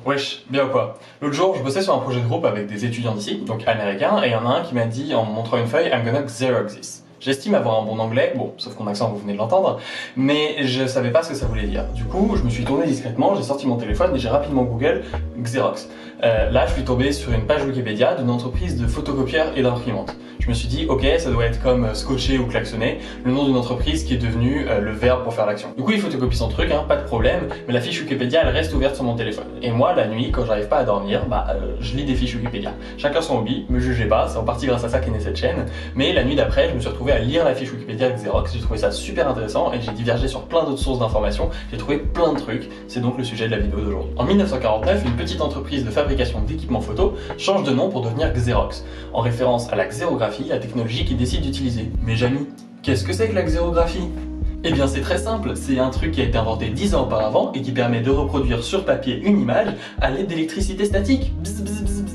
Wesh, bien ou quoi? L'autre jour, je bossais sur un projet de groupe avec des étudiants d'ici, donc américains, et il y en a un qui m'a dit en me montrant une feuille, I'm gonna Xerox this. J'estime avoir un bon anglais, bon, sauf que mon accent, vous venez de l'entendre, mais je savais pas ce que ça voulait dire. Du coup, je me suis tourné discrètement, j'ai sorti mon téléphone et j'ai rapidement Google Xerox. Là, je suis tombé sur une page Wikipédia d'une entreprise de photocopieurs et d'imprimantes. Je me suis dit, ok, ça doit être comme scotcher ou klaxonner, le nom d'une entreprise qui est devenue le verbe pour faire l'action. Du coup, il photocopie son truc, pas de problème, mais la fiche Wikipédia, elle reste ouverte sur mon téléphone. Et moi, la nuit, quand j'arrive pas à dormir, je lis des fiches Wikipédia. Chacun son hobby, me jugez pas, c'est en partie grâce à ça qu'est née cette chaîne, mais la nuit d'après, je me suis retrouvé à lire la fiche Wikipédia de Xerox, j'ai trouvé ça super intéressant et j'ai divergé sur plein d'autres sources d'informations, j'ai trouvé plein de trucs, c'est donc le sujet de la vidéo d'aujourd'hui. En 1949, une petite entreprise de fabrication d'équipements photo change de nom pour devenir Xerox, en référence à la xérographie, la technologie qu'ils décident d'utiliser. Mais Jamy, qu'est-ce que c'est que la xérographie ? Eh bien c'est très simple, c'est un truc qui a été inventé 10 ans auparavant et qui permet de reproduire sur papier une image à l'aide d'électricité statique. Bzz, bzz, bzz, bzz.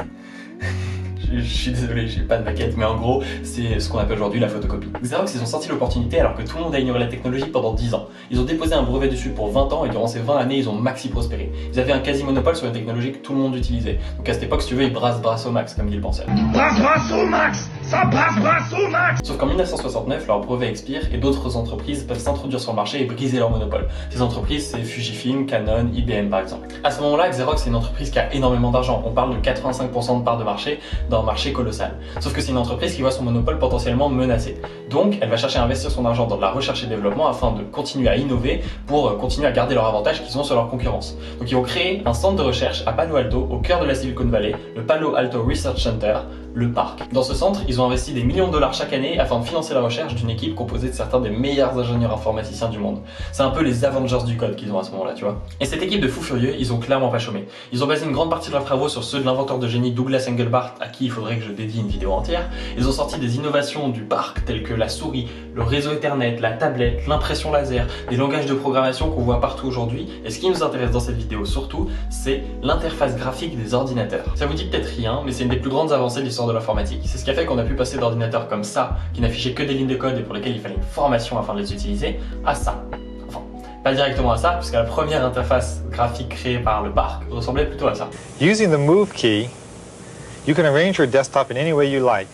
Je suis désolé, j'ai pas de maquette, mais en gros, c'est ce qu'on appelle aujourd'hui la photocopie. Xerox, ils ont sorti l'opportunité alors que tout le monde a ignoré la technologie pendant 10 ans. Ils ont déposé un brevet dessus pour 20 ans et durant ces 20 années, ils ont maxi prospéré. Ils avaient un quasi-monopole sur une technologie que tout le monde utilisait. Donc à cette époque, si tu veux, ils brassent au max, comme dit le penseur. Brasse au max! Ça brasse au max! Sauf qu'en 1969, leur brevet expire et d'autres entreprises peuvent s'introduire sur le marché et briser leur monopole. Ces entreprises, c'est Fujifilm, Canon, IBM par exemple. À ce moment-là, Xerox, c'est une entreprise qui a énormément d'argent. On parle de 85% de part de marché dans un marché colossal. Sauf que c'est une entreprise qui voit son monopole potentiellement menacé. Donc, elle va chercher à investir son argent dans de la recherche et développement afin de continuer à innover pour continuer à garder leur avantage qu'ils ont sur leur concurrence. Donc, ils vont créer un centre de recherche à Palo Alto, au cœur de la Silicon Valley, le Palo Alto Research Center, le PARC. Dans ce centre, ils ont investi des millions de dollars chaque année afin de financer la recherche d'une équipe composée de certains des meilleurs ingénieurs informaticiens du monde. C'est un peu les Avengers du code qu'ils ont à ce moment-là, tu vois. Et cette équipe de fous furieux, ils ont clairement pas chômé. Ils ont basé une grande partie de leurs travaux sur ceux de l'inventeur de génie Douglas Engelbart, à qui il faudrait que je dédie une vidéo entière. Ils ont sorti des innovations du PARC telles que la souris, le réseau Ethernet, la tablette, l'impression laser, des langages de programmation qu'on voit partout aujourd'hui. Et ce qui nous intéresse dans cette vidéo surtout, c'est l'interface graphique des ordinateurs. Ça vous dit peut-être rien, mais c'est une des plus grandes avancées de l'histoire de l'informatique. C'est ce qui a fait qu'on a pu passer d'ordinateurs comme ça, qui n'affichaient que des lignes de code et pour lesquelles il fallait une formation afin de les utiliser, à ça. Enfin, pas directement à ça, puisque la première interface graphique créée par le PARC ressemblait plutôt à ça. Using the Move key, you can arrange your desktop in any way you like.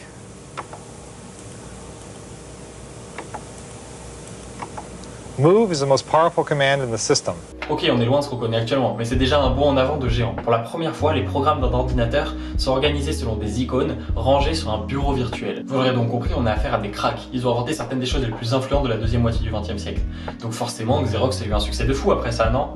Move is the most powerful command in the system. Ok, on est loin de ce qu'on connaît actuellement, mais c'est déjà un bond en avant de géant. Pour la première fois, les programmes d'un ordinateur sont organisés selon des icônes rangées sur un bureau virtuel. Vous l'aurez donc compris, on a affaire à des cracks. Ils ont inventé certaines des choses les plus influentes de la deuxième moitié du XXe siècle. Donc forcément, Xerox a eu un succès de fou après ça, non?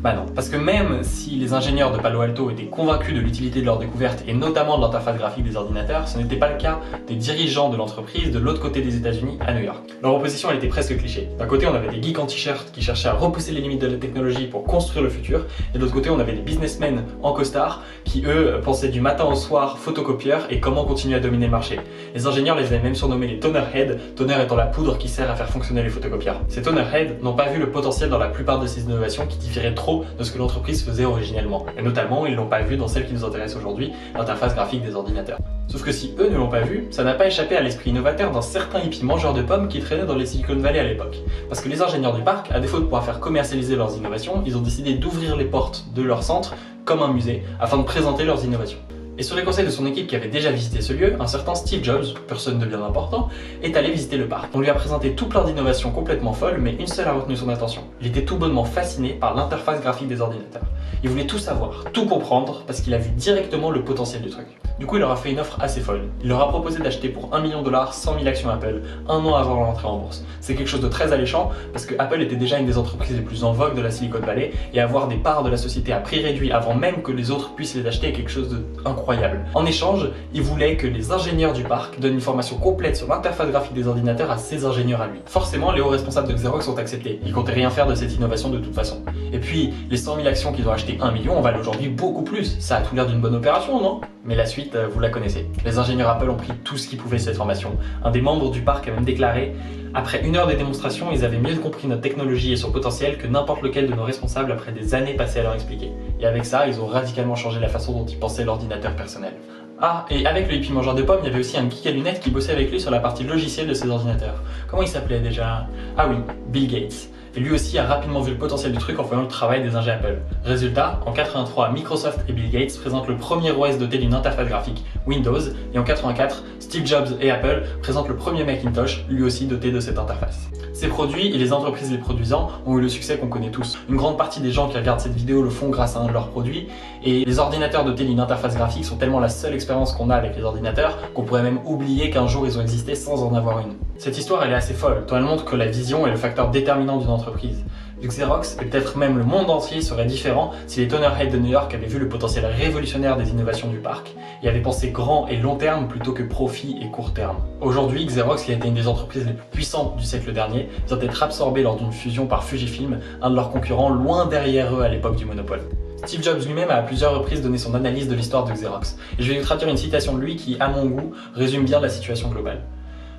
Bah non, parce que même si les ingénieurs de Palo Alto étaient convaincus de l'utilité de leur découverte et notamment de l'interface graphique des ordinateurs, ce n'était pas le cas des dirigeants de l'entreprise de l'autre côté des États-Unis, à New York. Leur opposition, elle était presque cliché. D'un côté, on avait des geeks en t-shirt qui cherchaient à repousser les limites de la technologie pour construire le futur, et de l'autre côté, on avait des businessmen en costard qui, eux, pensaient du matin au soir photocopieurs et comment continuer à dominer le marché. Les ingénieurs les avaient même surnommés les tonerheads, toner étant la poudre qui sert à faire fonctionner les photocopieurs. Ces tonerheads n'ont pas vu le potentiel dans la plupart de ces innovations qui différaient trop de ce que l'entreprise faisait originellement. Et notamment, ils l'ont pas vu dans celle qui nous intéresse aujourd'hui, l'interface graphique des ordinateurs. Sauf que si eux ne l'ont pas vu, ça n'a pas échappé à l'esprit innovateur d'un certain hippie mangeur de pommes qui traînait dans les Silicon Valley à l'époque. Parce que les ingénieurs du parc, à défaut de pouvoir faire commercialiser leurs innovations, ils ont décidé d'ouvrir les portes de leur centre comme un musée, afin de présenter leurs innovations. Et sur les conseils de son équipe qui avait déjà visité ce lieu, un certain Steve Jobs, personne de bien important, est allé visiter le parc. On lui a présenté tout plein d'innovations complètement folles, mais une seule a retenu son attention. Il était tout bonnement fasciné par l'interface graphique des ordinateurs. Il voulait tout savoir, tout comprendre, parce qu'il a vu directement le potentiel du truc. Du coup, il leur a fait une offre assez folle. Il leur a proposé d'acheter pour $1 million 100 000 actions Apple, un an avant leur entrée en bourse. C'est quelque chose de très alléchant, parce que Apple était déjà une des entreprises les plus en vogue de la Silicon Valley, et avoir des parts de la société à prix réduit avant même que les autres puissent les acheter est quelque chose d'incroyable. En échange, il voulait que les ingénieurs du parc donnent une formation complète sur l'interface graphique des ordinateurs à ses ingénieurs à lui. Forcément, les hauts responsables de Xerox ont accepté. Ils comptaient rien faire de cette innovation de toute façon. Et puis, les 100 000 actions qu'ils ont achetées 1 million, on valent aujourd'hui beaucoup plus. Ça a tout l'air d'une bonne opération, non? Mais la suite, vous la connaissez. Les ingénieurs Apple ont pris tout ce qu'ils pouvaient de cette formation. Un des membres du parc a même déclaré « Après 1 heure de démonstration, ils avaient mieux compris notre technologie et son potentiel que n'importe lequel de nos responsables après des années passées à leur expliquer. » Et avec ça, ils ont radicalement changé la façon dont ils pensaient l'ordinateur personnel. Ah, et avec le hippie mangeur de pommes, il y avait aussi un geek à lunettes qui bossait avec lui sur la partie logicielle de ses ordinateurs. Comment il s'appelait déjà? Ah oui, Bill Gates. et lui aussi a rapidement vu le potentiel du truc en voyant le travail des ingés Apple. Résultat, en 83, Microsoft et Bill Gates présentent le premier OS doté d'une interface graphique Windows, et en 84, Steve Jobs et Apple présentent le premier Macintosh, lui aussi doté de cette interface. Ces produits et les entreprises les produisant ont eu le succès qu'on connaît tous. Une grande partie des gens qui regardent cette vidéo le font grâce à un de leurs produits, et les ordinateurs dotés d'une interface graphique sont tellement la seule expérience qu'on a avec les ordinateurs qu'on pourrait même oublier qu'un jour ils ont existé sans en avoir une. Cette histoire elle est assez folle, tant elle montre que la vision est le facteur déterminant d'une entreprise. Du Xerox, et peut-être même le monde entier serait différent si les Tonerheads de New York avaient vu le potentiel révolutionnaire des innovations du parc et avaient pensé grand et long terme plutôt que profit et court terme. Aujourd'hui, Xerox, qui a été une des entreprises les plus puissantes du siècle dernier, vient d'être absorbé lors d'une fusion par Fujifilm, un de leurs concurrents loin derrière eux à l'époque du monopole. Steve Jobs lui-même a à plusieurs reprises donné son analyse de l'histoire de Xerox, et je vais vous traduire une citation de lui qui, à mon goût, résume bien la situation globale.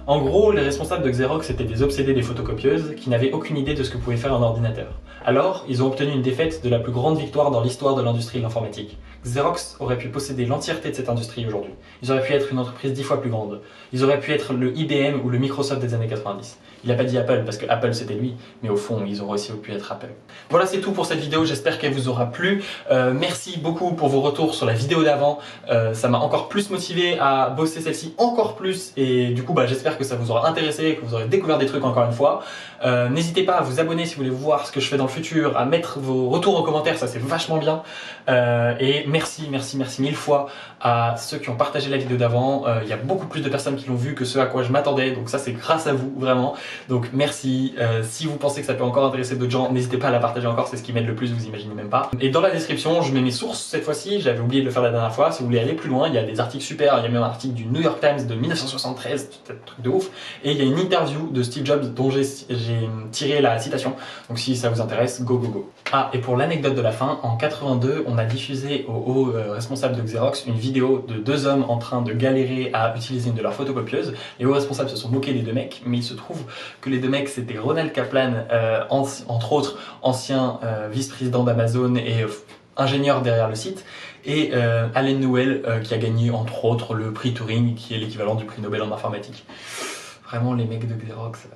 En gros, les responsables de Xerox étaient des obsédés des photocopieuses qui n'avaient aucune idée de ce que pouvait faire un ordinateur. Alors, ils ont obtenu une défaite de la plus grande victoire dans l'histoire de l'industrie de l'informatique. Xerox aurait pu posséder l'entièreté de cette industrie aujourd'hui. Ils auraient pu être une entreprise 10 fois plus grande. Ils auraient pu être le IBM ou le Microsoft des années 90. Il n'a pas dit Apple parce que Apple c'était lui, mais au fond, ils auraient aussi pu être Apple. Voilà, c'est tout pour cette vidéo, j'espère qu'elle vous aura plu. Merci beaucoup pour vos retours sur la vidéo d'avant. Ça m'a encore plus motivé à bosser celle-ci encore plus, et du coup, j'espère que ça vous aura intéressé, que vous aurez découvert des trucs encore une fois. N'hésitez pas à vous abonner si vous voulez voir ce que je fais dans le futur, à mettre vos retours en commentaire, ça c'est vachement bien. Et merci mille fois à ceux qui ont partagé la vidéo d'avant. Il y a beaucoup plus de personnes qui l'ont vu que ce à quoi je m'attendais, donc ça c'est grâce à vous, vraiment. Donc merci. Si vous pensez que ça peut encore intéresser d'autres gens, n'hésitez pas à la partager encore, c'est ce qui m'aide le plus, vous imaginez même pas. Et dans la description, je mets mes sources cette fois-ci, j'avais oublié de le faire la dernière fois. Si vous voulez aller plus loin, il y a des articles super, il y a même un article du New York Times de 1973, c'est un truc de ouf. Et il y a une interview de Steve Jobs dont j'ai tiré la citation. Donc si ça vous intéresse, go go go. Ah, et pour l'anecdote de la fin, en 82, on a diffusé aux hauts responsables de Xerox une vidéo de deux hommes en train de galérer à utiliser une de leurs photocopieuses. Les hauts responsables se sont moqués des deux mecs, mais il se trouve que les deux mecs c'était Ronald Kaplan, entre autres ancien vice-président d'Amazon et ingénieur derrière le site, et Allen Newell qui a gagné entre autres le prix Turing qui est l'équivalent du prix Nobel en informatique. Vraiment les mecs de Xerox,